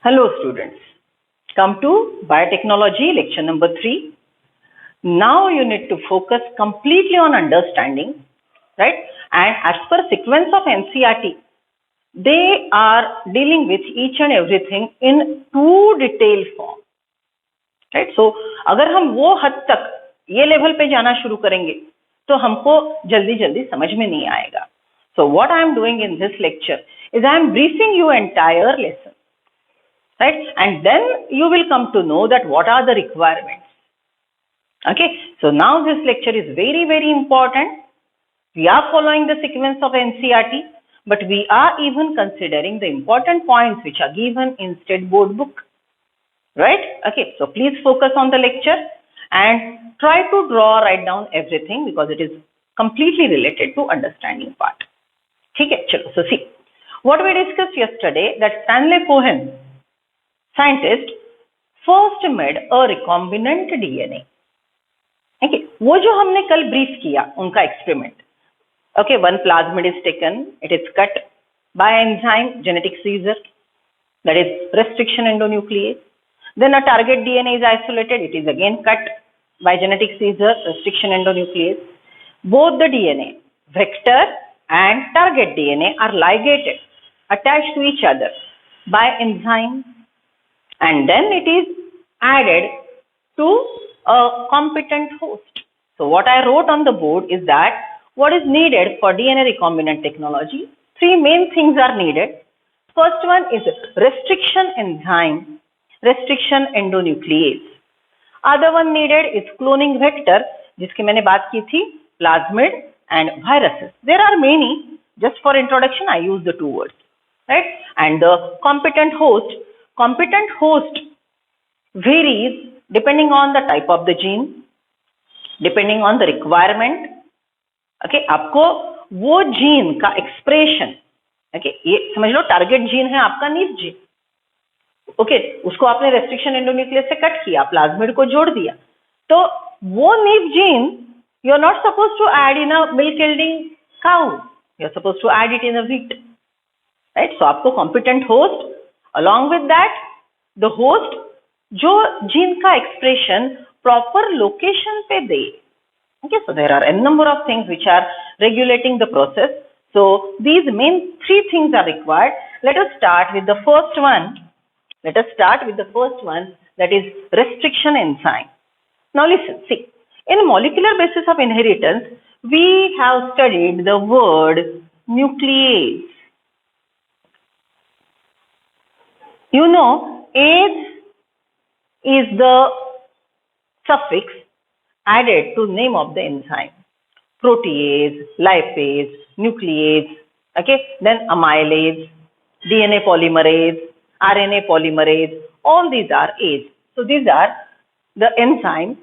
Hello students, come to biotechnology lecture number 3. Now you need to focus completely on understanding, right? And as per sequence of NCERT, they are dealing with each and everything in too detailed form, right? So अगर हम वो हद तक ये level पे जाना शुरू करेंगे तो हमको जल्दी जल्दी समझ में नहीं आएगा. So what I am doing in this lecture is I am briefing you entire lesson. Right? And then you will come to know that what are the requirements. Okay, so now this lecture is very, very important. We are following the sequence of NCERT, but we are even considering the important points which are given in State Board book. Right? Okay, so please focus on the lecture and try to write down everything because it is completely related to understanding part. Okay, so see, what we discussed yesterday, that Stanley Cohen, scientist, first made a recombinant DNA. Okay, वो जो हमने कल brief किया उनका experiment. Okay, one plasmid is taken, it is cut by enzyme genetic seizure, that is restriction endonuclease. Then a target DNA is isolated, it is again cut by genetic seizure, restriction endonuclease. Both the DNA, vector and target DNA, are ligated, attached to each other by enzyme. And then it is added to a competent host. So what I wrote on the board is that what is needed for DNA recombinant technology, three main things are needed. First one is restriction enzyme, restriction endonuclease. Other one needed is cloning vector, जिसकी मैंने बात की थी, plasmid and viruses. There are many, just for introduction I use the two words, right? And the competent host varies depending on the type of the gene, depending on the requirement. Okay, आपको वो gene का expression, okay, ये समझ लो target gene है आपका knife gene. Okay, उसको आपने restriction endonuclease से कट किया, प्लाज्मिड को जोड़ दिया, तो वो nif gene you are not suppose to add in a milk yielding cow, you are suppose to add it in a wheat, right? So आपको competent host, along with that the host जो gene का expression proper location पे दे. Okay, so there are a number of things which are regulating the process. So these main three things are required. Let us start with the first one. That is restriction enzyme. Now listen, see, in molecular basis of inheritance we have studied the word nuclease. You know, ase is the suffix added to name of the enzyme. Protease, lipase, nuclease, okay, then amylase, DNA polymerase, RNA polymerase, all these are ase. So these are the enzyme.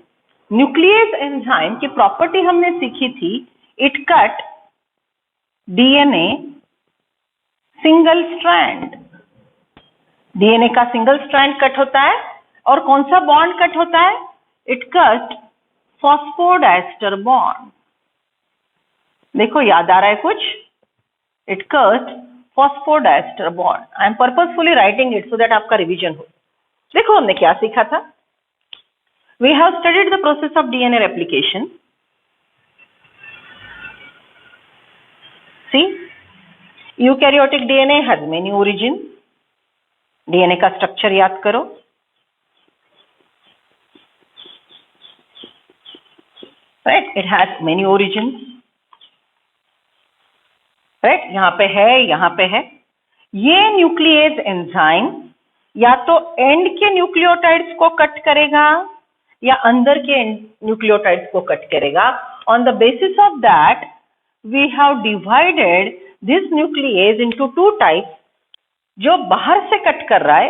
Nuclease enzyme की property हमने सीखी थी, it cut DNA single strand. DNA का single strand cut होता है और कौन सा बॉन्ड कट होता है? It cut phosphodiester bond. देखो याद आ रहा है कुछ? It cut phosphodiester bond. I am purposefully writing it so that आपका रिवीजन हो. देखो हमने क्या सीखा था? We have studied the process of DNA replication. See, eukaryotic DNA has many origin. DNA का स्ट्रक्चर याद करो. Right, it has many origin. Right, यहाँ पे है. ये न्यूक्लियेज एंजाइम या तो एंड के न्यूक्लियोटाइड्स को कट करेगा या अंदर के न्यूक्लियोटाइड्स को कट करेगा. On the basis of that we have divided this nuclease into two types. जो बाहर से कट कर रहा है,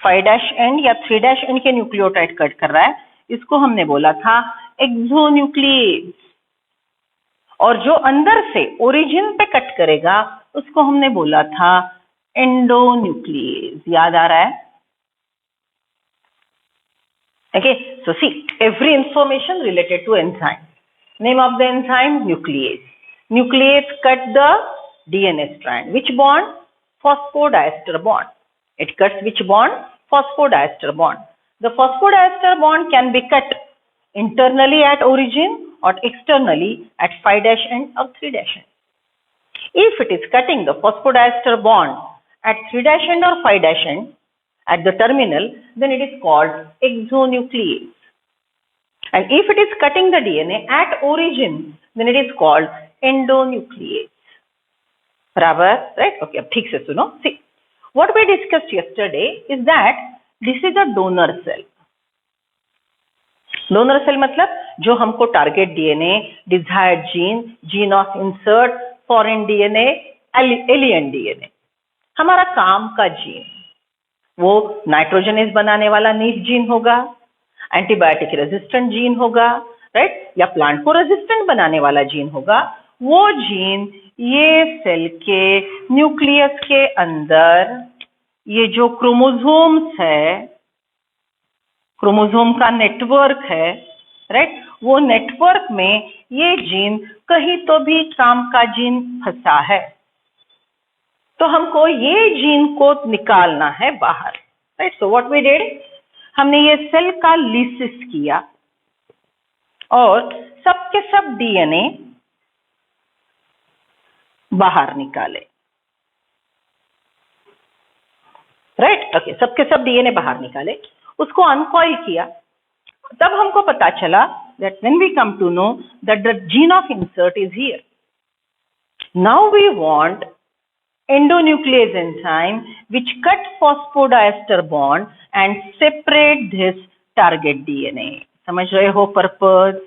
5' एंड या 3' एंड के न्यूक्लियोटाइड कट कर रहा है, इसको हमने बोला था एक्सोन्यूक्लियेज. और जो अंदर से ओरिजिन पे कट करेगा उसको हमने बोला था एंडोन्यूक्लियेज. याद आ रहा है? Okay, so see, every information related to enzyme. Name of the enzyme nuclease. Nuclease cut the DNA strand. Which bond? Phosphodiester bond. It cuts which bond? Phosphodiester bond. The phosphodiester bond can be cut internally at origin or externally at 5' end or 3' end. If it is cutting the phosphodiester bond at 3' end or 5' end at the terminal, then it is called exonuclease. And if it is cutting the DNA at origin, then it is called endonuclease. Barabar, right? Okay, अब ठीक से सुनो. See, what we discussed yesterday is that this is a donor cell. Donor cell मतलब जो हमको target DNA, desired gene, gene of insert, foreign DNA, alien DNA, हमारा काम का जीन, वो नाइट्रोजनेज बनाने वाला नीस जीन होगा, एंटीबायोटिक रेजिस्टेंट जीन होगा, राइट, या प्लांट को रेजिस्टेंट बनाने वाला जीन होगा. वो जीन ये सेल के न्यूक्लियस के अंदर ये जो क्रोमोसोम्स है, क्रोमोसोम का नेटवर्क है, राइट, वो नेटवर्क में ये जीन कहीं तो भी काम का जीन फंसा है, तो हमको ये जीन को निकालना है बाहर, right. So what we did, हमने ये सेल का लिसिस किया और सबके सब डीएनए बाहर निकाले, राइट. ओके, सबके सब डीएनए बाहर निकाले, उसको अनकॉइल किया. तब हमको पता चला that when we come to know that the gene of insert is here. Now we want endonuclease enzyme which cut phosphodiester bond and separate this target DNA. समझ रहे हो purpose?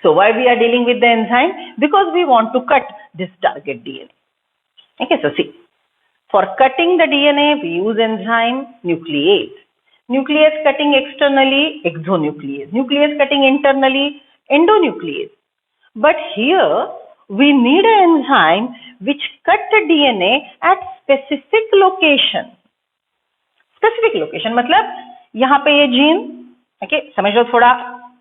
So why we are dealing with the enzyme? Because we want to cut this target DNA. Okay, so see, for cutting the DNA, we use enzyme nuclease. Nuclease cutting externally, exonuclease. Nuclease cutting internally, endonuclease. But here, we need an enzyme which cut the DNA at specific location. Specific location मतलब यहाँ पे ये gene, okay, समझ लो,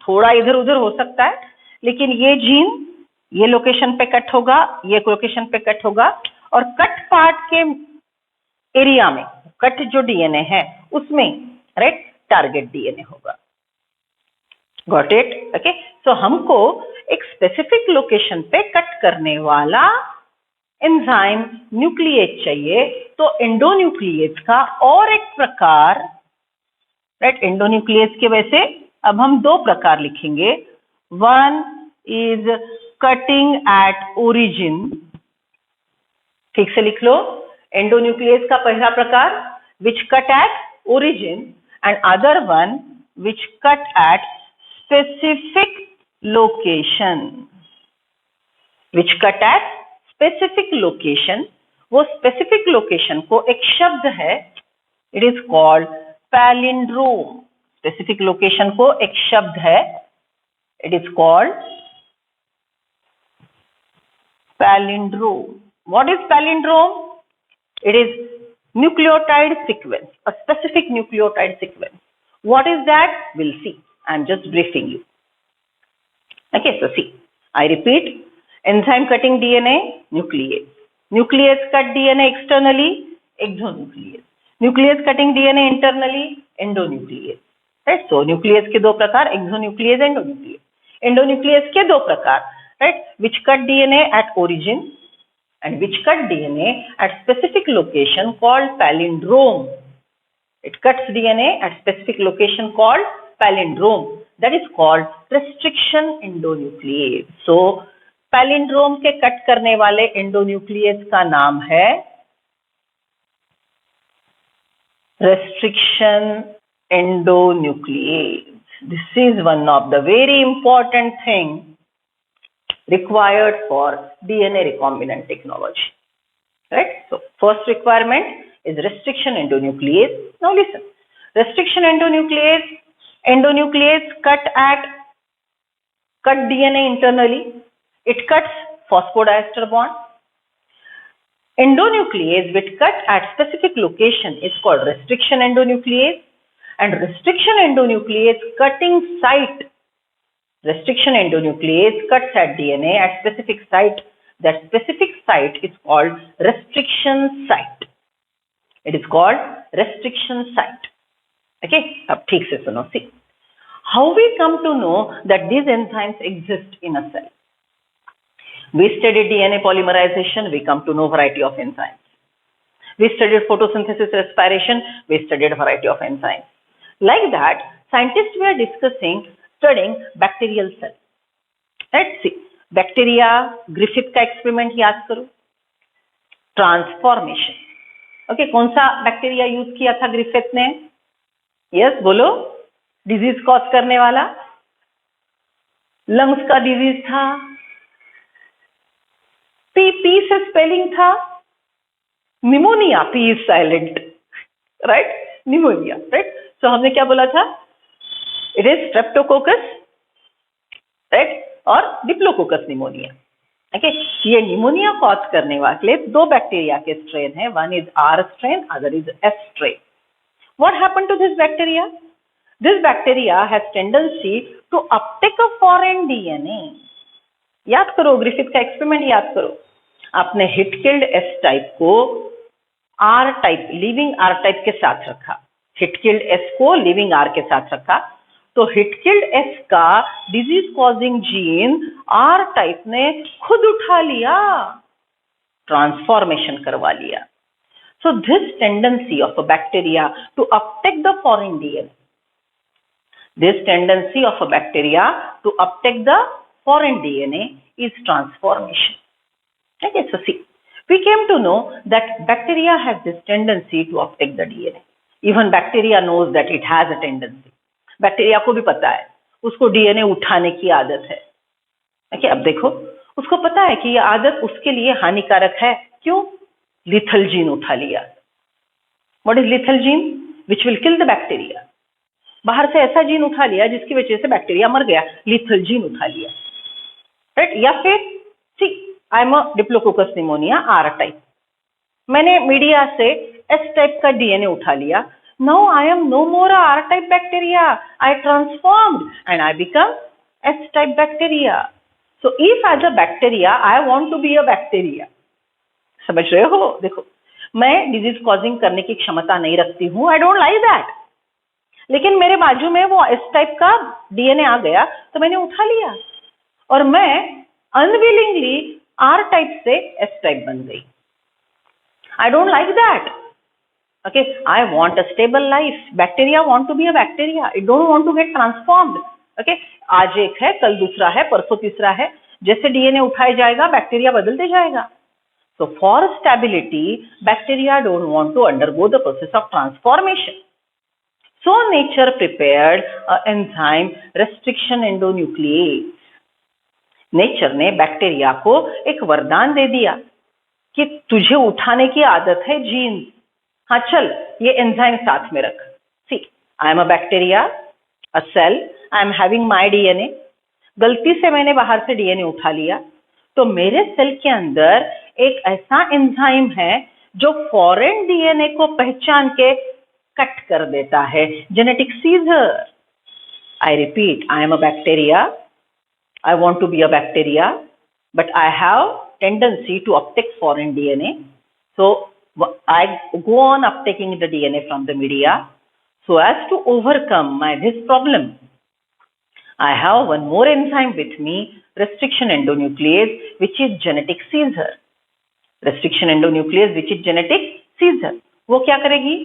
थोड़ा इधर उधर हो सकता है, लेकिन ये जीन ये लोकेशन पे कट होगा, ये लोकेशन पे कट होगा, और कट पार्ट के एरिया में, कट जो डीएनए है उसमें, राइट, टारगेट डीएनए होगा. Got it? ओके, सो हमको एक स्पेसिफिक लोकेशन पे कट करने वाला एंजाइम न्यूक्लिएज चाहिए. तो एंडोन्यूक्लिएज का और एक प्रकार, राइट, एंडोन्यूक्लिएज के वैसे अब हम दो प्रकार लिखेंगे. One is cutting at origin. ठीक से लिख लो, एंडोन्यूक्लिएज का पहला प्रकार which cut at origin, and other one which cut at specific location. Which cut at specific location. वो स्पेसिफिक लोकेशन को एक शब्द है, it is called palindrome. Specific location को एक शब्द है, it is called palindrome. What is palindrome? It is nucleotide sequence, a specific nucleotide sequence. What is that? We'll see. I'm just briefing you. Okay, so see, I repeat, enzyme cutting DNA, nuclease. Nuclease cut DNA externally, exonuclease. Nuclease cutting DNA internally, endonuclease. Right? So, nuclease के दो प्रकार, exonuclease, endonuclease. Endonuclease के दो प्रकार, right? Which cut DNA at origin, and which cut DNA at specific location called palindrome. It cuts DNA at specific location called palindrome. That is called restriction endonuclease. So, palindrome के cut करने वाले endonuclease का नाम है restriction endonuclease. This is one of the very important thing required for DNA recombinant technology, right? So, first requirement is restriction endonuclease. Now listen, restriction endonuclease cut DNA internally. It cuts phosphodiester bond. Endonuclease which cut at specific location is called restriction endonuclease, and restriction endonuclease cutting site. Restriction endonuclease cuts at DNA at specific site. That specific site is called restriction site. It is called restriction site. Okay, अब ठीक से सुनो. See, how we come to know that these enzymes exist in a cell? We studied DNA polymerization, we come to know variety of enzymes. We studied photosynthesis, respiration, we studied a variety of enzymes. Like that, scientists were studying bacterial cell. Let's see, bacteria, Griffith का experiment याद करो. Transformation. Okay, कौन सा bacteria use किया था Griffith ने? Yes, बोलो. Disease cause करने वाला, लंग्स का डिजीज था. पी से स्पेलिंग था pneumonia. P is silent, right? Pneumonia, right? So हमने क्या बोला था? इट इज स्ट्रेप्टोकोकस, राइट, और डिप्लोकोकस निमोनिया. ओके, ये निमोनिया कॉज करने वाले दो बैक्टीरिया के स्ट्रेन है. One is R strain, other is S strain. What happened to this bacteria? This bacteria has tendency to uptake a foreign DNA. याद करो, Griffith का एक्सपेरिमेंट याद करो. आपने हिट किल्ड एस टाइप को are type, living R type के साथ रखा. हिट किल्ड एस को लिविंग आर के साथ रखा, तो हिट किल्ड एस का disease causing gene R type ने खुद उठा लिया, ट्रांसफॉर्मेशन करवा लिया. So this tendency of a bacteria to uptake the foreign DNA, this tendency of a bacteria to uptake the foreign DNA is transformation. Okay, so see, we came to know that bacteria has this tendency to uptake the DNA. Even bacteria knows that it has a tendency. Bacteria को भी पता है उसको DNA उठाने की आदत है. Okay, अब देखो, उसको पता है कि यह आदत उसके लिए हानिकारक है. क्यों? लिथल जीन उठा लिया. What is lethal gene? Which will kill the bacteria. बाहर से ऐसा जीन उठा लिया जिसकी वजह से बैक्टीरिया मर गया. लिथल जीन उठा लिया, राइट? या फिर see, I am a diplococcus pneumonia R type. मैंने मीडिया से एस टाइप का डीएनए उठा लिया. Now I am no more a R-type bacteria. I transformed and I become S-type bacteria. So if as a bacteria I want to be a bacteria, समझ रहे हो? देखो, मैं डिजीज कॉजिंग करने की क्षमता नहीं रखती हूँ. I don't like that. लेकिन मेरे बाजू में वो S-type का डीएनए आ गया तो मैंने उठा लिया और मैं अनविलिंगली R-type से S-type बन गई. I don't like that. Okay, I want a stable life. Bacteria want to be a bacteria. It don't want to get transformed. Okay, आज एक है, कल दूसरा है, परसों तीसरा है. जैसे डीएनए उठाया जाएगा, बैक्टीरिया बदलते जाएगा. So for stability, bacteria don't want to undergo the process of transformation. So nature prepared an enzyme restriction endonuclease. Nature ने बैक्टीरिया को एक वरदान दे दिया कि तुझे उठाने की आदत है जीन्स. हाँ, चल ये एंजाइम साथ में रख. See, I am a bacteria, a cell, I am having my DNA. गलती से मैंने बाहर से डीएनए उठा लिया, तो मेरे सेल के अंदर एक ऐसा एंजाइम है जो फॉरेन डीएनए को पहचान के कट कर देता है. Genetic scissor. I repeat, I am a bacteria, I want to be a bacteria, but I have tendency to uptake foreign DNA. So I go on uptaking the DNA from the media. So as to overcome this problem, I have one more enzyme with me, restriction endonuclease, which is genetic seizure. Restriction endonuclease, which is genetic seizure. वो क्या करेगी?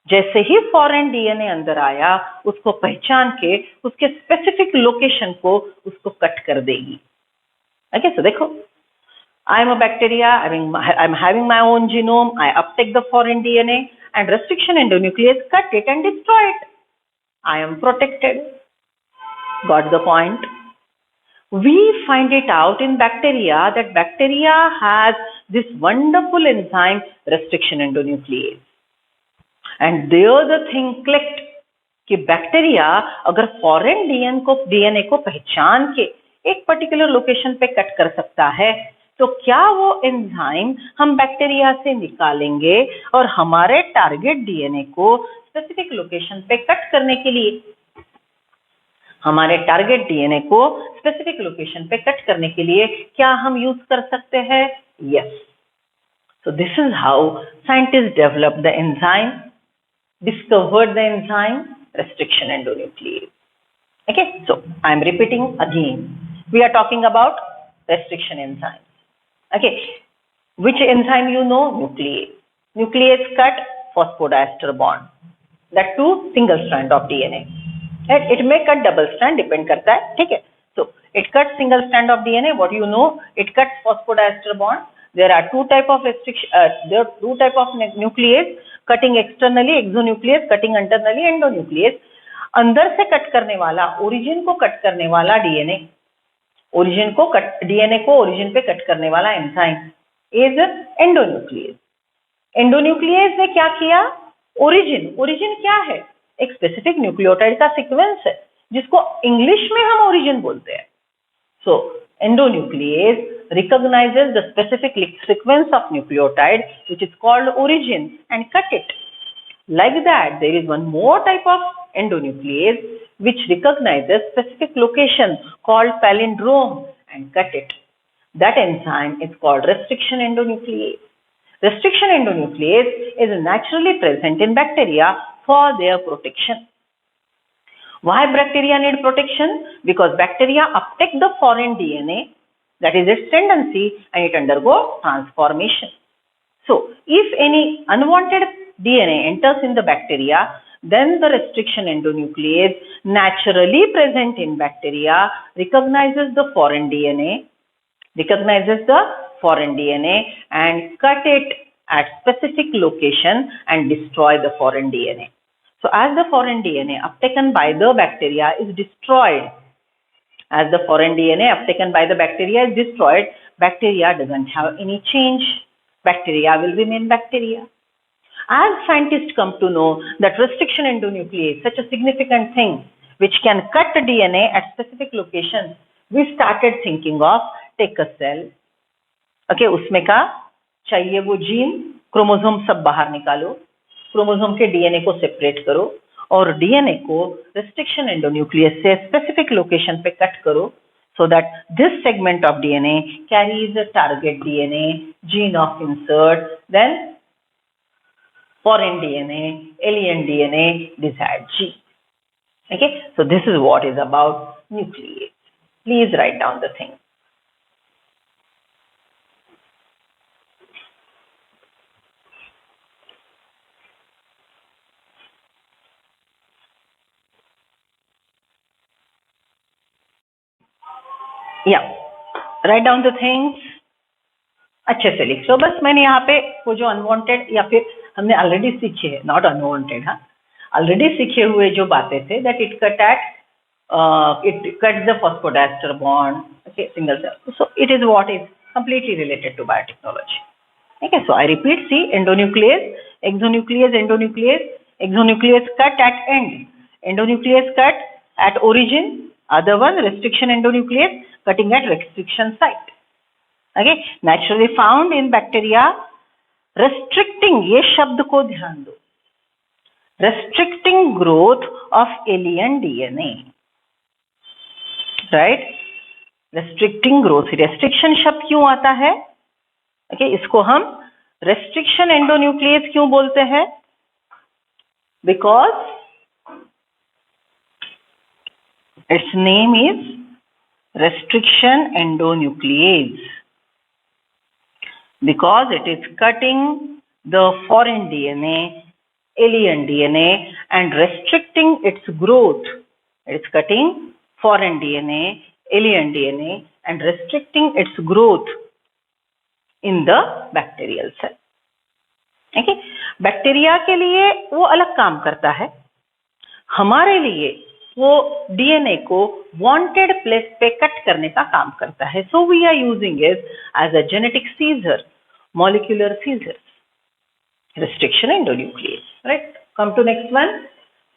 जैसे ही foreign DNA अंदर आया, उसको पहचान के उसके स्पेसिफिक लोकेशन को उसको कट कर देगी. ओके, सो देखो, I am a bacteria, I am having my own genome, I uptake the foreign DNA and restriction endonuclease cut it and destroy it. I am protected. Got the point? We find it out in bacteria that bacteria has this wonderful enzyme restriction endonuclease. And there the thing clicked कि bacteria अगर foreign DNA को पहचान के एक particular location पे cut कर सकता है, तो क्या वो एंजाइम हम बैक्टीरिया से निकालेंगे और हमारे टारगेट डीएनए को स्पेसिफिक लोकेशन पे कट करने के लिए, हमारे टारगेट डीएनए को स्पेसिफिक लोकेशन पे कट करने के लिए क्या हम यूज कर सकते हैं? Yes. So this is how scientists developed the enzyme, discovered the enzyme restriction endonuclease. Okay, so I am repeating again. We are talking about restriction enzymes. Okay, which enzyme you know? Nuclease. Nuclease cut phosphodiester bond. That too single strand of DNA. And it may cut double strand, depend करता है, ठीक है? So it cuts single strand of DNA. What you know? It cuts phosphodiester bond. There are two type of restriction. There are two type of nuclease: cutting externally, exonuclease; cutting internally, endonuclease. अंदर से cut करने वाला, origin को cut करने वाला DNA, origin को cut DNA को origin पे कट करने वाला एंजाइम इज एंडोन्यूक्लियस. एंडोन्यूक्लियस ने क्या किया? ओरिजिन, ओरिजिन क्या है? एक स्पेसिफिक न्यूक्लियोटाइड का सीक्वेंस है जिसको इंग्लिश में हम ओरिजिन बोलते हैं. सो endonuclease recognizes the specific sequence of nucleotide which is called origin and cut it. Like that, there is one more type of endonuclease which recognizes specific location called palindrome and cut it. That enzyme is called restriction endonuclease. Restriction endonuclease is naturally present in bacteria for their protection. Why bacteria need protection? Because bacteria uptake the foreign DNA, that is its tendency, and it undergoes transformation. So, if any unwanted DNA enters in the bacteria, then the restriction endonuclease naturally present in bacteria recognizes the foreign DNA, and cut it at specific location and destroy the foreign DNA. So as the foreign DNA uptaken by the bacteria is destroyed, bacteria doesn't have any change. Bacteria will remain bacteria. As scientists come to know that restriction endonuclease is such a significant thing which can cut the DNA at specific locations, we started thinking of take a cell, okay, उसमें का चाहिए वो gene, chromosome सब बाहर निकालो, chromosome के DNA को separate करो और डीएनए को restriction endonuclease से specific location पे कट करो, so that this segment of DNA carries a target DNA, gene of insert, then foreign DNA, alien DNA, desired gene. Okay, so this is what is about nuclease. Please write down the thing. Yeah, write down the things. अच्छे से लिख लो. बस मैंने यहाँ पे वो जो unwanted या फिर हमने ऑलरेडी सीखे है, नॉट अनवांटेड, हाँ, ऑलरेडी सीखे हुए जो बातें थे, that it cuts the phosphodiester bond, okay, single cell. So it is what is completely related to biotechnology. ठीक है. So I repeat, see, endonuclease, exonuclease, endonuclease, exonuclease cut at end, endonuclease cut at origin, other one restriction endonuclease cutting at restriction site. Okay, naturally found in bacteria, restricting, ये शब्द को ध्यान दो, restricting growth of alien DNA, right? restricting growth, restriction शब्द क्यों आता है? okay, इसको हम restriction endonuclease क्यों बोलते हैं? because its name is restriction endonuclease, because it is cutting the foreign DNA, alien DNA, and restricting its growth. It is cutting foreign DNA, alien DNA, and restricting its growth in the bacterial cell. Okay? Bacteria के लिए वो अलग काम करता है, हमारे लिए वो डीएनए को वांटेड प्लेस पे कट करने का काम करता है. So we are using it as a genetic scissor, molecular scissor, restriction endonuclease, right? Come to next one,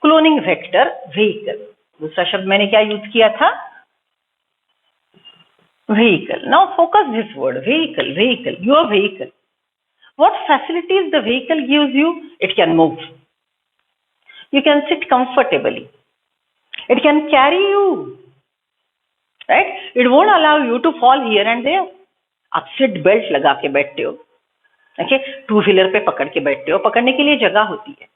cloning vector vehicle. दूसरा शब्द मैंने क्या यूज किया था? vehicle. Now focus this word, vehicle, vehicle, your vehicle. What facilities the vehicle gives you? It can move. You can sit comfortably. It can carry you, right? It won't allow you to fall here and there. आप seat belt लगा के बैठते हो, okay, two wheeler पे पकड़ के बैठते हो, पकड़ने के लिए जगह होती है।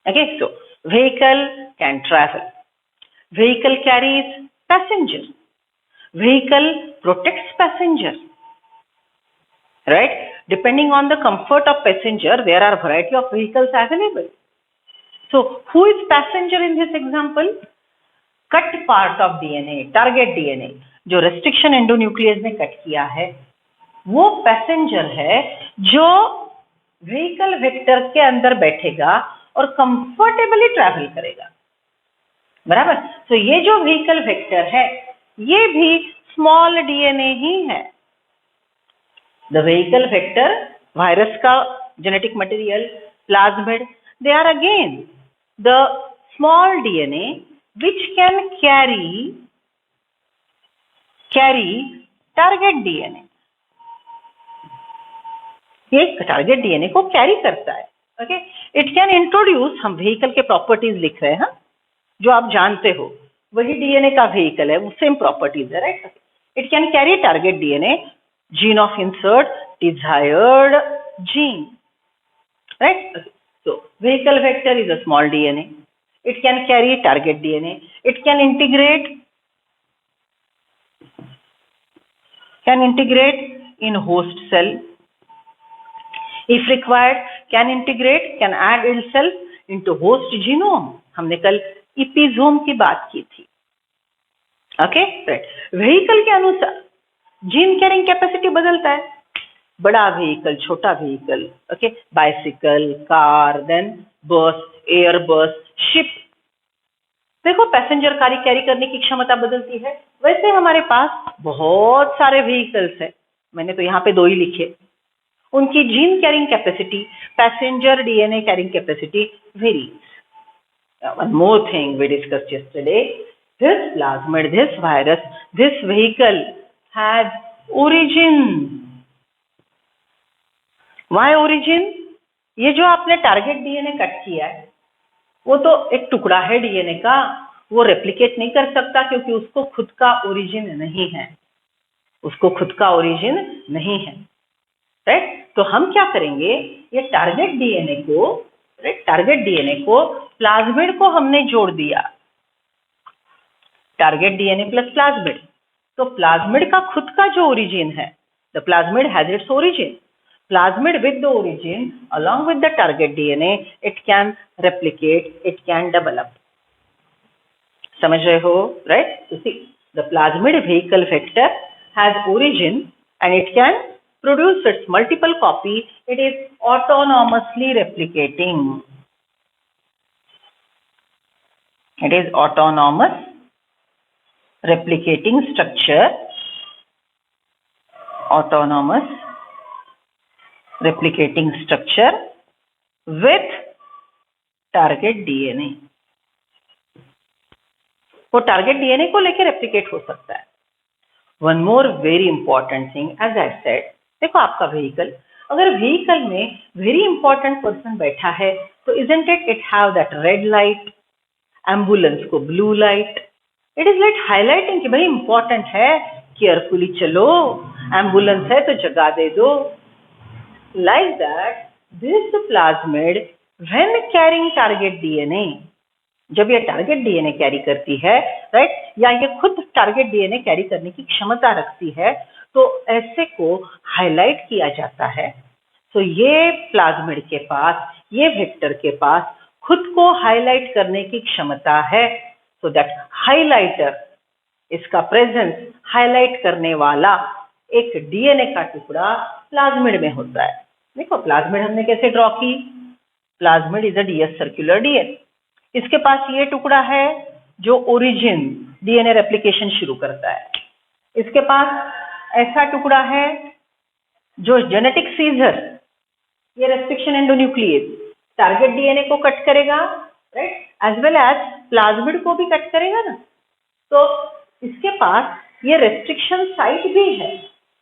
Okay, so vehicle can travel, vehicle carries passenger, vehicle protects passenger, right? Depending on the comfort of passenger, there are variety of vehicles available. So who is passenger in this example? Cut part of DNA, target DNA, जो restriction endonuclease ने cut किया है, वो passenger है जो vehicle vector के अंदर बैठेगा और कंफर्टेबली ट्रैवल करेगा, बराबर। तो ये जो व्हीकल वेक्टर है ये भी स्मॉल डीएनए ही है। द व्हीकल वेक्टर, वायरस का genetic material, plasmid, they are again the small DNA which can carry target DNA. ये टारगेट डीएनए को कैरी करता है। ओके, इट कैन इंट्रोड्यूस, हम व्हीकल के प्रॉपर्टीज लिख रहे हैं, जो आप जानते हो, वही डीएनए का व्हीकल है, वो सेम प्रॉपर्टीज है, right. It can carry target DNA, gene of insert, desired gene, right? So vehicle vector is a small DNA. It can carry target DNA. It can integrate in host cell. If required, can add itself into host genome. हमने कल इपिजोम की बात की थी। Okay, right. Vehicle के अनुसार gene carrying capacity बदलता है, बड़ा व्हीकल, छोटा vehicle, okay, bicycle, car, then bus, air bus, ship. देखो, पैसेंजर कैरी करने की क्षमता बदलती है। वैसे हमारे पास बहुत सारे व्हीकल्स है, मैंने तो यहाँ पे 2 ही लिखे, उनकी gene carrying capacity, passenger DNA carrying capacity varies. One more thing we discussed yesterday, this plasmid, this virus, this vehicle has origin. Why origin? ये जो आपने टारगेट डीएनए कट किया है, वो तो एक टुकड़ा है डीएनए का, वो रेप्लिकेट नहीं कर सकता क्योंकि उसको खुद का ओरिजिन नहीं है, राइट। तो हम क्या करेंगे, ये टारगेट डीएनए को प्लाज्मिड को हमने जोड़ दिया, टारगेट डीएनए प्लस प्लाज्मिड। तो प्लाज्मिड का खुद का जो ओरिजिन है, the plasmid has its origin, plasmid with the origin along with the target DNA, it can replicate, it can develop. समझ रहे हो, right? You see, the plasmid vehicle vector has origin and it can produce its multiple copy. It is autonomously replicating. It is autonomous replicating structure. Autonomous replicating structure with target DNA. वो target DNA को लेकर replicate हो सकता है। One more very important thing, as I said, देखो आपका vehicle, अगर vehicle में वेरी इंपॉर्टेंट पर्सन बैठा है तो isn't it have that red light, ambulance को blue light, it is like highlighting कि भाई इंपॉर्टेंट है, केयरफुली चलो, एम्बुलेंस है तो जगा दे दो। Like that, this plasmid, when carrying target DNA, जब ये टारगेट डीएनए कैरी करती है, राइट, या ये खुद टारगेट डीएनए कैरी करने की क्षमता रखती है, तो ऐसे को हाईलाइट किया जाता है। तो ये प्लाज्मिड के पास, ये वेक्टर के पास खुद को हाईलाइट करने की क्षमता है। सो दैट हाईलाइटर, इसका प्रेजेंस हाईलाइट करने वाला एक डीएनए का टुकड़ा प्लाज्मिड में होता है। देखो प्लाज्मिड हमने कैसे ड्रॉ की, plasmid is a DS circular DNA, इसके पास ये टुकड़ा है जो ओरिजिन डीएनए रेप्लिकेशन शुरू करता है, इसके पास ऐसा टुकड़ा है जो जेनेटिक सीजर, ये रेस्ट्रिक्शन एंडोन्यूक्लियस टारगेट डीएनए को कट करेगा, right, as well as plasmid को भी कट करेगा ना। तो इसके पास ये रेस्ट्रिक्शन साइट भी है,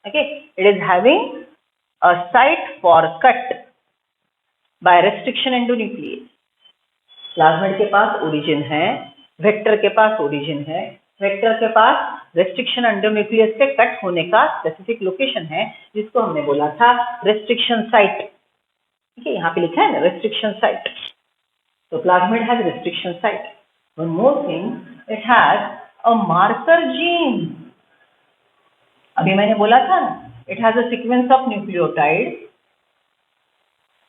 okay, it is having a site for cut by restriction endonuclease. Plasmid के पास ओरिजिन है, वेक्टर के पास ओरिजिन है, वेक्टर के पास रेस्ट्रिक्शन एंडोन्यूक्लियस के कट होने का स्पेसिफिक लोकेशन है, जिसको हमने बोला था रेस्ट्रिक्शन साइट। ठीक है, यहाँ पे लिखा है ना रेस्ट्रिक्शन साइट। तो plasmid has restriction site. One more thing, it has a marker gene. अभी मैंने बोला था ना, it has a sequence of nucleotide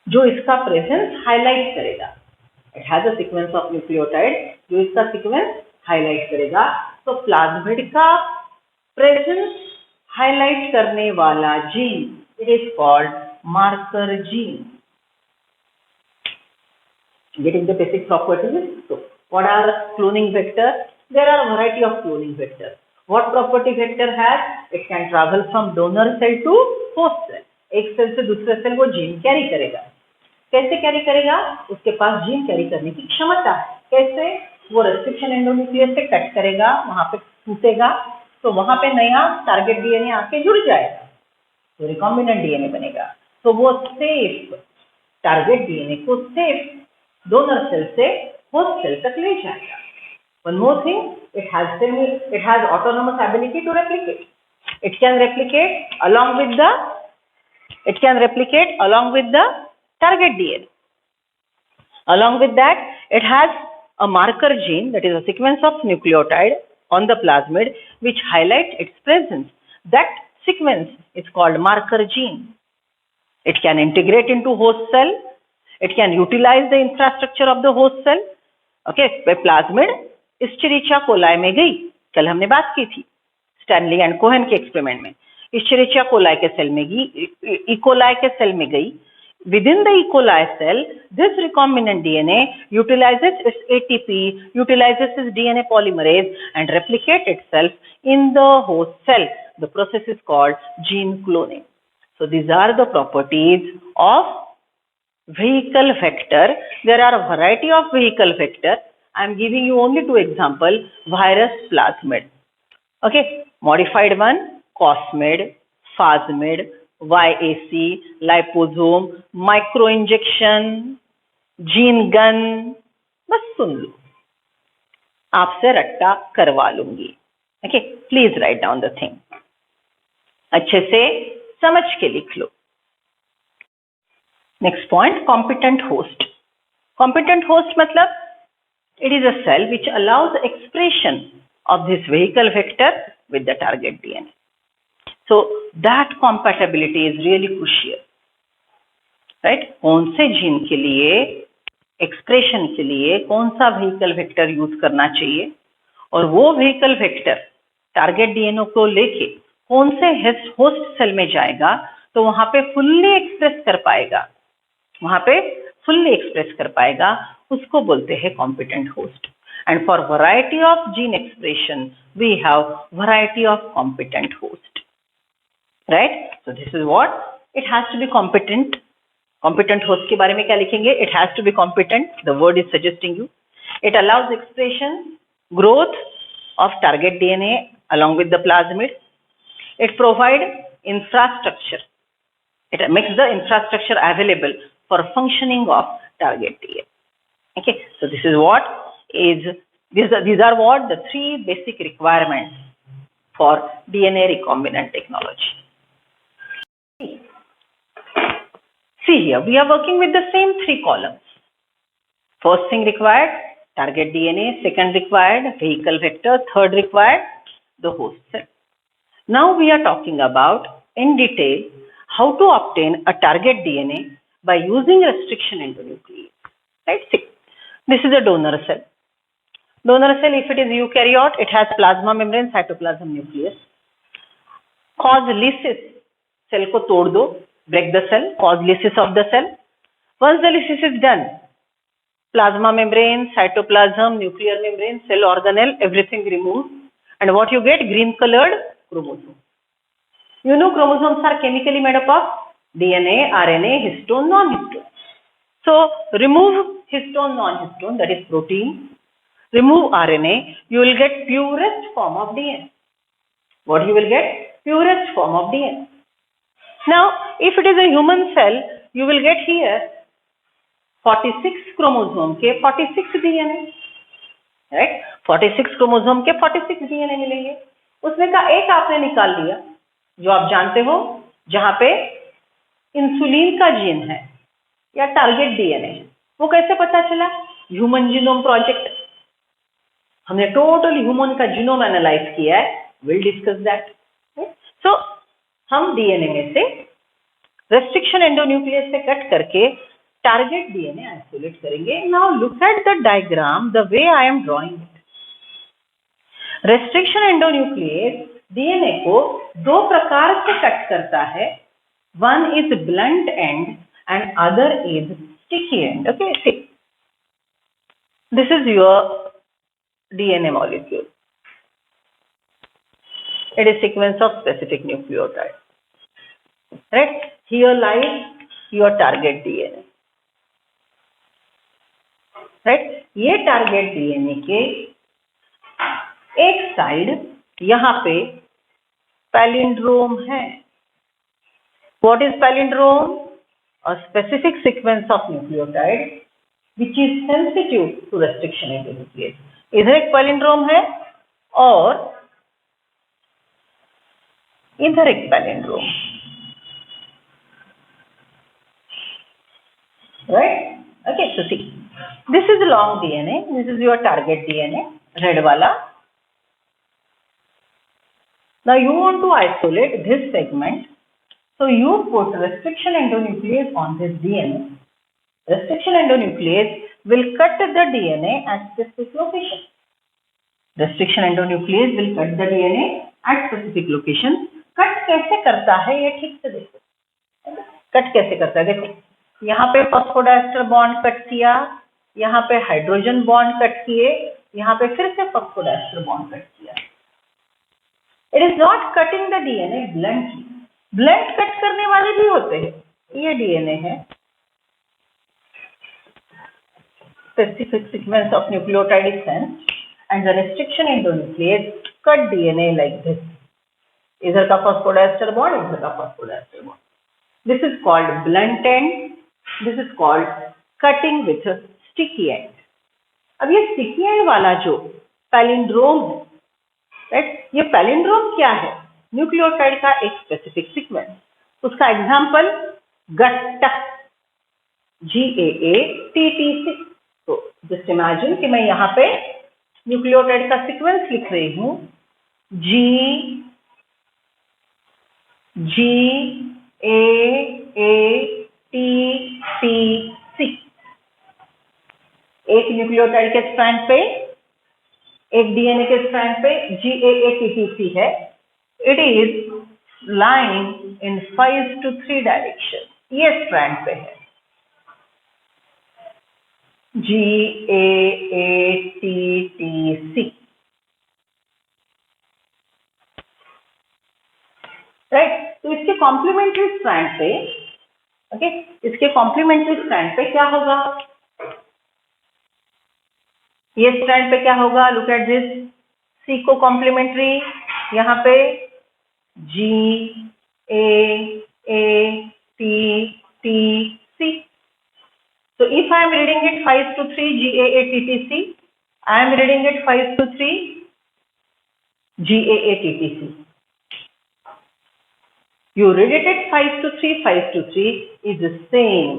जो इसका प्रेजेंस हाईलाइट करेगा। It has a sequence of nucleotide जो इसका सीक्वेंस हाईलाइट करेगा। तो प्लाज्मिड का प्रेजेंस हाईलाइट करने वाला gene, it is called marker gene. Getting the basic properties. So, what are cloning vectors? There are a variety of cloning vectors. What property vector has? It can travel from donor cell to host cell. एक cell से दूसरे cell वो gene carry करेगा। कैसे carry करेगा? उसके पास gene carry करने की क्षमता है। कैसे? वो रेस्ट्रिक्शन एंडोन्यूक्लियस से कट करेगा, वहां पे टूटेगा, तो वहां पे नया टारगेट डीएनए आके जुड़ जाएगा, तो रिकॉम्बिनेंट डीएनए बनेगा। तो वो सेफ टारगेट डीएनए को सेफ डोनर सेल से होस्ट सेल तक ले जाएगा। One more thing, it has autonomous ability to replicate. It can replicate along with the target DNA. Along with that, it has a marker gene, that is a sequence of nucleotide on the plasmid which highlights its presence. That sequence is called marker gene. It can integrate into host cell. It can utilize the infrastructure of the host cell. Okay, वह plasmid इस्चेरिचिया coli में गई, कल हमने बात की थी Stanley and Cohen के experiment में। इस्चेरिचिया कोलाई के सेल में गई, इकोलाई के सेल में गई। Within the E. coli cell, this recombinant DNA utilizes its ATP, utilizes its DNA polymerase and replicates itself in the host cell. The process is called gene cloning. So these are the properties of vehicle vector. There are a variety of vehicle vector. I am giving you only two examples: virus, plasmid. Okay, modified one, cosmid, phasmid, YAC, liposome, micro injection, gene gun. बस सुन लो, आपसे रट्टा करवा लूंगी। Okay, please write down the thing, अच्छे से समझ के लिख लो। Next point, competent host. Competent host मतलब it is a cell which allows expression of this vehicle vector with the target DNA. So that compatibility is really crucial, right? कौन से gene के लिए एक्सप्रेशन के लिए कौन सा व्हीकल वेक्टर यूज करना चाहिए, और वो व्हीकल वेक्टर टारगेट डीएनए को लेके कौन से होस्ट सेल में जाएगा तो वहां पे फुल्ली एक्सप्रेस कर पाएगा, उसको बोलते हैं competent host. And for variety of gene expression we have variety of competent host, right? So this is what it has to be competent. Competent host के बारे में क्या लिखेंगे? It has to be competent, the word is suggesting you. It allows expression, growth of target DNA along with the plasmid. It provides infrastructure. It makes the infrastructure available for functioning of target DNA. Okay, so this is what is these are what the three basic requirements for DNA recombinant technology. See here, we are working with the same three columns. First thing required, target DNA. Second required, vehicle vector. Third required, the host cell. Now we are talking about in detail how to obtain a target DNA by using restriction endonuclease. Right? See, this is a donor cell. Donor cell, if it is eukaryote, it has plasma membrane, cytoplasm nucleus. Cause lysis, cell को तोड़ दो, break the cell, cause lysis of the cell. Once the lysis is done, plasma membrane, cytoplasm, nuclear membrane, cell organelle, everything removed, and what you get? Green colored chromosome. You know chromosomes are chemically made up of DNA, RNA, histone, non-histone. So remove histone, non-histone, that is protein. Remove RNA, you will get purest form of DNA. What you will get? Purest form of DNA. Now, if it is a human cell, you will get here 46 chromosome के 46 DNA, right? 46 chromosome के 46 DNA मिलेंगे. उसमें का एक आपने निकाल लिया जो आप जानते हो, जहां पे इंसुलिन का जीन है या टारगेट डीएनए है। वो कैसे पता चला? ह्यूमन जीनोम प्रोजेक्ट, हमने टोटल ह्यूमन का जीनोम एनालाइज किया है, विल डिस्कस दैट। सो हम डीएनए में से रेस्ट्रिक्शन एंडोन्यूक्लियस से कट करके टारगेट डीएनए आइसोलेट करेंगे। Now look at the diagram the way I am drawing it. Restriction endonuclease DNA को दो प्रकार से कट करता है, one is blunt and and other is sticky end. Okay, see, this is your DNA molecule. It is sequence of specific nucleotide. Right? Here lies your target DNA. Right? ये target DNA के एक side यहाँ पे palindrome है। What is palindrome? A specific sequence of nucleotide which is sensitive to restriction endonuclease. इधर एक palindrome है और इधर एक palindrome, right? Okay, so see, this is long DNA, this is your target DNA, red वाला. Now you want to isolate this segment. So you put restriction endonuclease on this DNA. Restriction endonuclease will cut the DNA at specific location. Restriction endonuclease will cut the DNA at specific location. Cut कैसे करता है ये ठीक से देखो। Cut कैसे करता है देखो, यहाँ पे फॉस्फोडाइस्टर बॉन्ड कट किया, यहाँ पे हाइड्रोजन बॉन्ड कट किए, यहाँ पे फिर से फॉस्फोडाइस्टर बॉन्ड कट किया। It is not cutting the DNA bluntly. Blunt cut करने वाले भी होते हैं, ये डीएनए है, specific sequence of nucleotide is sensed and the restriction endonuclease cut DNA like this. इधर का फॉस्फोडाइस्टर बॉन्ड, इधर का phosphodiester bond. This is called blunt end. This is called cutting with sticky end. अब ये sticky end वाला जो palindrome है, right? ये पैलिंड्रोम क्या है? न्यूक्लियोटाइड का एक स्पेसिफिक सीक्वेंस। उसका एग्जांपल गट्टा, GAATTC। तो जस्ट इमेजिन कि मैं यहाँ पे न्यूक्लियोटाइड का सीक्वेंस लिख रही हूँ, GAATTC। एक न्यूक्लियोटाइड के स्ट्रैंड पे, एक डीएनए के स्ट्रैंड पे GAATTC है। It is lying in 5:3 direction. ये स्ट्रैंड पे है, GAATTC, राइट? तो इसके कॉम्प्लीमेंट्री स्ट्रैंड पे, ओके, इसके कॉम्प्लीमेंट्री स्ट्रैंड पे क्या होगा? ये स्ट्रैंड पे क्या होगा? लुक एट दिस, C को कॉम्प्लीमेंट्री यहाँ पे GAATTC. So if I am reading it 5:3 GAATTC, I am reading it 5:3 GAATTC. You read it at 5:3 is the same.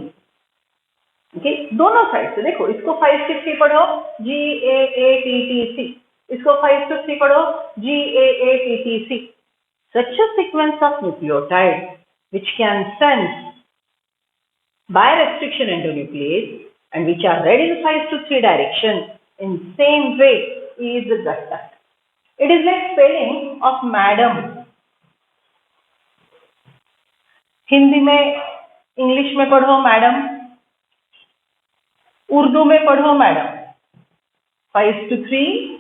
Okay, दोनों साइड से देखो, इसको 5:3 पढ़ो GAATTC, इसको 5:3 पढ़ो GAATTC. Such a sequence of nucleotide which can sense by restriction endonuclease and which are read in 5:3 direction in same way is the GATTA. It is like spelling of madam. Hindi में, English में पढ़ो madam, Urdu में पढ़ो madam, 5:3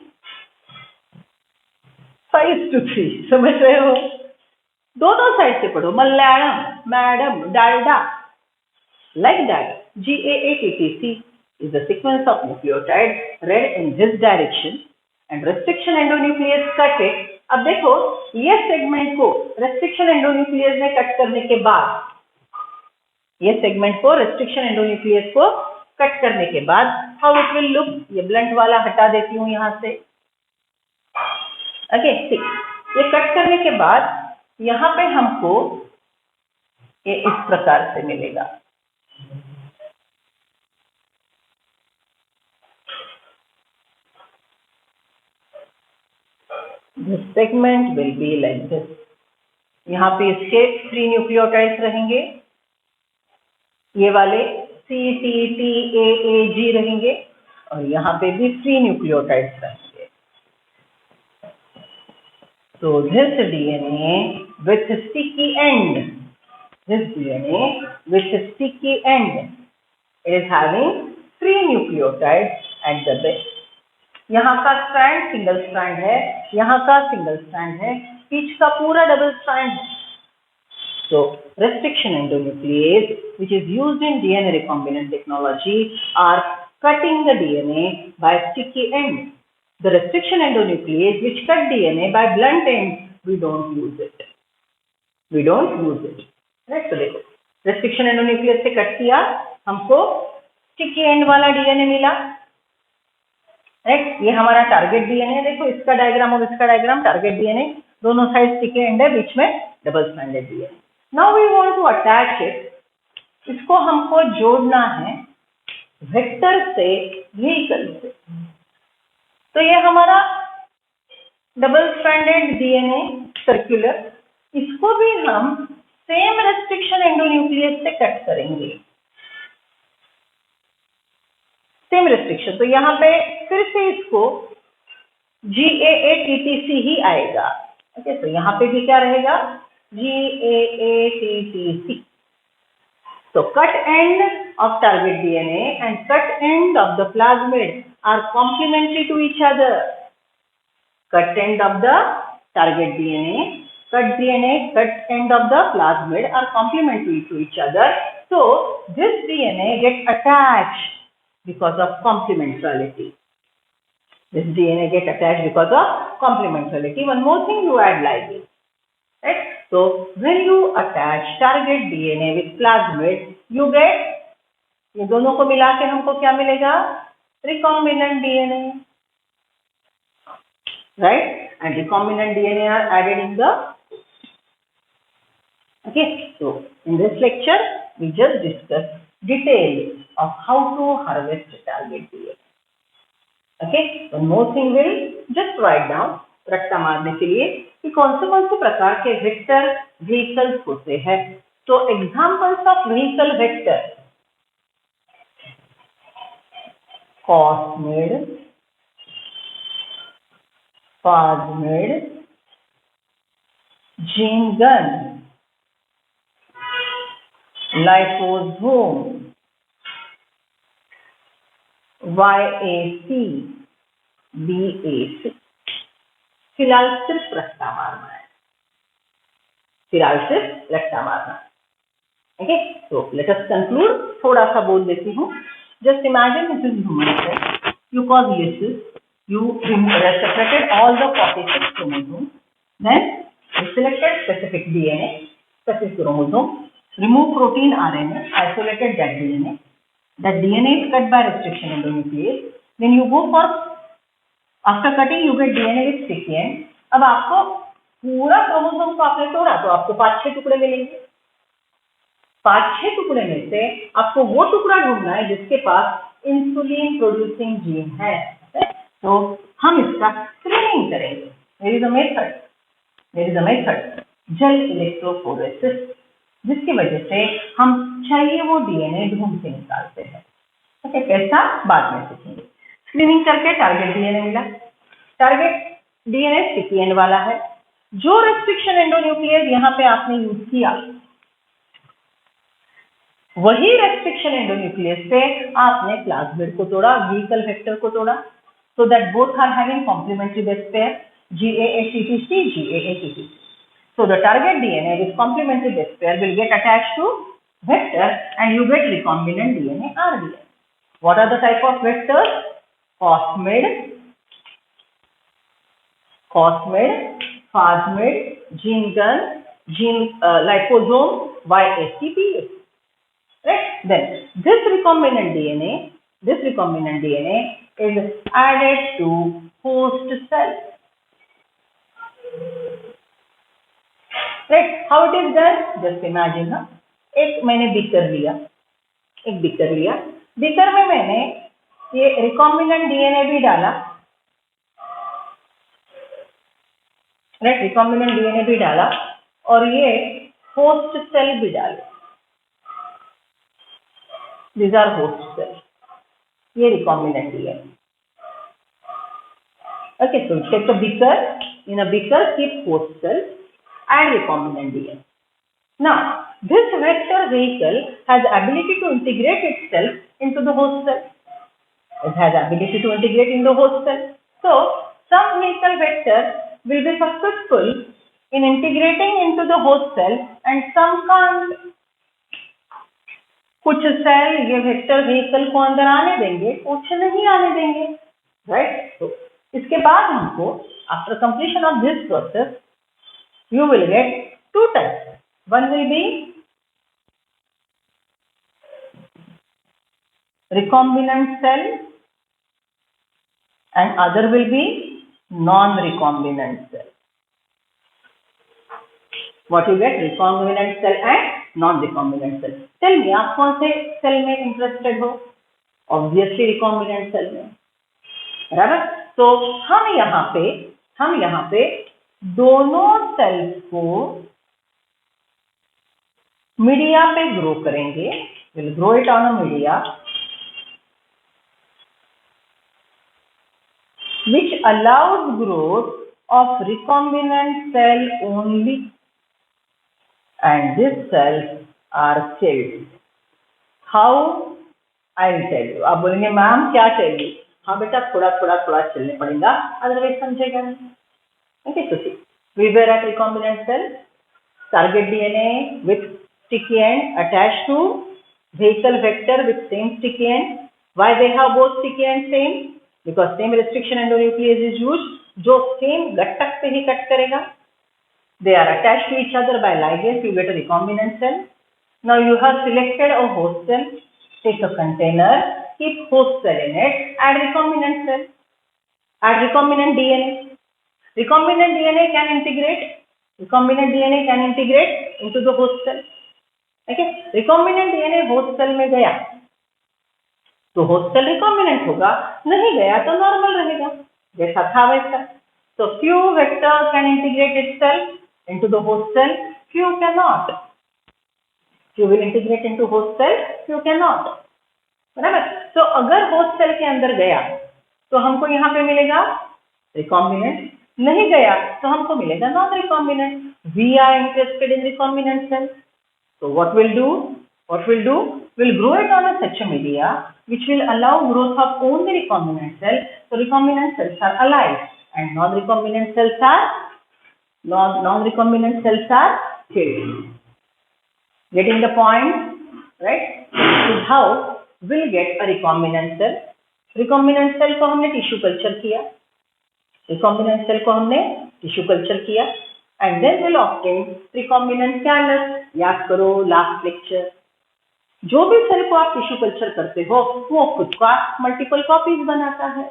समझ रहे हो? दोनों side से पढ़ो, Malayalam, madam, Dalda, like that. GAATTC is the sequence of nucleotide read in this direction and restriction endonuclease cut it. अब देखो, ये सेगमेंट को रेस्ट्रिक्शन एंडोन्यूक्लियस ने कट करने के बाद, ये सेगमेंट को रेस्ट्रिक्शन एंडोन्यूक्लियस को कट करने के बाद हाउ इट विल लुक। ये ब्लंट वाला हटा देती हूँ यहाँ से। ओके, ये कट करने के बाद यहाँ पे हमको ये इस प्रकार से मिलेगा। This segment will be like this. यहाँ पे इसके 3 न्यूक्लियोटाइड्स रहेंगे, ये वाले C, T, T, A, A, G रहेंगे और यहाँ पे भी 3 न्यूक्लियोटाइड्स रहेंगे। So this DNA with sticky end, this DNA with sticky end is having 3 nucleotides at the base. यहाँ का स्ट्रैंड सिंगल स्ट्रैंड है, यहाँ का सिंगल स्ट्रैंड है, बीच का पूरा डबल स्ट्रैंड है। So restriction endonuclease, which is used in DNA recombinant technology, are cutting the DNA by sticky end. The restriction endonuclease which cut DNA by blunt end, we don't use it. We don't use it. Right? So देखो, restriction endonuclease से cut किया, हमको sticky end वाला DNA मिला। Right, ये हमारा target DNA. देखो इसका डायग्राम और इसका डायग्राम, टारगेट डीएनए दोनों साइड स्टिकी एंड है, बीच में double stranded DNA. Now we want to attach it, इसको हमको जोड़ना है वेक्टर से व्हीकल से। तो ये हमारा डबल स्ट्रैंडेड डीएनए सर्कुलर, इसको भी हम सेम रेस्ट्रिक्शन एंडोन्यूक्लियस से कट करेंगे, सेम रेस्ट्रिक्शन। तो यहाँ पे फिर से इसको GAATTC ही आएगा। ओके, तो यहाँ पे भी क्या रहेगा, GAATTC। तो cut end of target DNA and cut end of the plasmid are complementary to each other. Cut end of the target DNA, cut end of the plasmid are complementary to each other. So this DNA gets attached because of complementarity. This DNA get attached because of complementarity. One more thing, you add ligase. Right? So when you attach target DNA with plasmid, you get, ये दोनों को मिला के हमको क्या मिलेगा, recombinant DNA. Right? And recombinant DNA are added in the. Okay. So in this lecture, we just discussed details of how to harvest target DNA. Okay, one more thing will just write down, रट्टा मारने के लिए कि कौन से प्रकार के vector vehicles होते हैं। तो examples of vehicle vector, cosmid, plasmid, gene gun, liposome, YAC, BAC। फिलहाल सिर्फ रट्टा मारना है, फिलहाल सिर्फ रट्टा मारना है। ओके, तो लेट अस कंक्लूड। थोड़ा सा बोल देती हूँ। Just imagine this is human cell, you cause lysis, you separated all the 46 chromosomes, then you selected specific DNA, specific chromosome, remove protein RNA, isolated that DNA. That DNA is cut by restriction endonuclease. Then you go for, after cutting you get DNA with sticky end. अब आपको पूरा chromosome को आपने तोड़ा तो आपको 5-6 टुकड़े मिलेंगे। 5-6 टुकड़े में से आपको वो टुकड़ा ढूंढना है जिसके पास इंसुलिन प्रोड्यूसिंग जीन है। तो हम इसका स्क्रीनिंग करेंगे। There is a method, gel electrophoresis, जिसकी वजह से हम चाहिए वो डीएनए ढूंढ के निकालते हैं। ओके, कैसा बाद में सीखेंगे। स्क्रीनिंग करके टारगेट डीएनए मिला। टारगेट डीएनए स्टिकी एंड वाला है। जो रेस्ट्रिक्शन एंडोन्यूक्लियस यहाँ पे आपने यूज किया, वही रेस्ट्रिक्शन एंडोन्यूक्लियस से आपने प्लाज्मिड को तोड़ा, व्हीकल वेक्टर को तोड़ा, so that both are having complementary base pair GAATTC, GAATTC. So the target DNA with complementary base pair will get attached to vector and you get recombinant DNA RDN. What are the type of vectors? Cosmid, plasmid, gene gun, liposome, YACPA. Right? Then this recombinant DNA is added to host cell. Right. How it is done? Just imagine ना, एक मैंने beaker लिया, beaker में मैंने ये recombinant DNA भी डाला, right, recombinant DNA भी डाला और ये होस्ट सेल भी डाले. These are host cells. ये recombinant DNA. Okay, so take a beaker. In a beaker, keep host cells and recombinant DNA. Now, this vector vehicle has ability to integrate itself into the host cell. It has ability to integrate in the host cell. So, some vehicle vector will be successful in integrating into the host cell and some can't. कुछ cell ये vector vehicle को अंदर आने देंगे, कुछ नहीं आने देंगे, राइट. तो इसके बाद हमको after completion of this process you will get two types. One will be recombinant cell and other will be non-recombinant cell. What you get? Recombinant cell and non-recombinant cell. Tell me, आप कौन से cell में interested हो? Obviously recombinant cell में, बराबर. तो हम यहाँ पे दोनों सेल्स को मीडिया पे ग्रो करेंगे. Will grow it on a media which allows growth of recombinant cell only. And these cells are killed. How? I will tell you. आप बोलेंगे मैम क्या चाहिए? हाँ बेटा, थोड़ा चलने पड़ेगा, अदरवाइज समझेगा नहीं. Okay, so see, we were at recombinant cell, target DNA with sticky end attached to vehicle vector with same sticky end. Why they have both sticky end same? Because same restriction endonuclease is used, जो same गट्टक पे ही cut करेगा. They are attached to each other by ligase. You get a recombinant cell. Now you have selected a host cell. Take a container, keep host cell in it, add recombinant cell, add recombinant DNA. Recombinant DNA can integrate into the host cell. Okay, recombinant DNA host cell में गया तो host cell recombinant होगा, नहीं गया तो normal रहेगा, जैसा था वैसा. So few vectors can integrate itself into the host cell, few cannot. Few will integrate into host cell, few cannot. बराबर. तो अगर host cell के अंदर गया तो हमको यहाँ पे मिलेगा recombinant, नहीं गया तो हमको मिलेगा non-recombinant. We are interested in recombinant cell. So what we'll do? We'll grow it on such a media which will allow growth of only recombinant cells. So recombinant cells are alive and non-recombinant cells are killed. Getting the point, right? This is how we'll get a recombinant cell. Recombinant cell को हमने tissue culture किया, and then we'll obtain recombinant callus. याद करो last lecture, जो भी cell को आप tissue culture करते हो वो खुद का मल्टीपल कॉपीज बनाता है,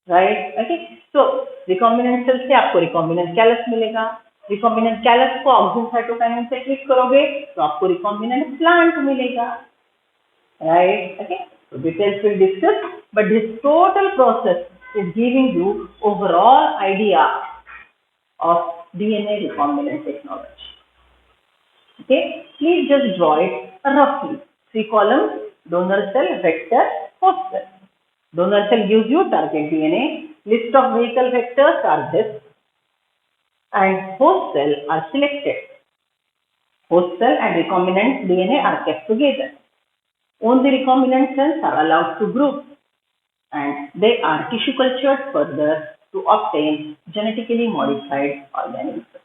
राइट. ओके, सो रिकॉम्बिनेंट सेल से आपको रिकॉम्बिनेंट कैलस मिलेगा. रिकॉम्बिनेंट कैलस को ऑक्सिन साइटोकाइनेस से ट्रीट करोगे तो आपको रिकॉम्बिनेंट प्लांट मिलेगा, right. Okay, so details we'll discuss, but this total process is giving you overall idea of DNA recombinant technology. Okay, please just draw it roughly. 3 columns: donor cell, vector, host cell. Donor cell gives you target DNA. List of vehicle vectors are this, and host cell are selected. Host cell and recombinant DNA are kept together. Only recombinant cells are allowed to group, and they are tissue cultured further to obtain genetically modified organisms.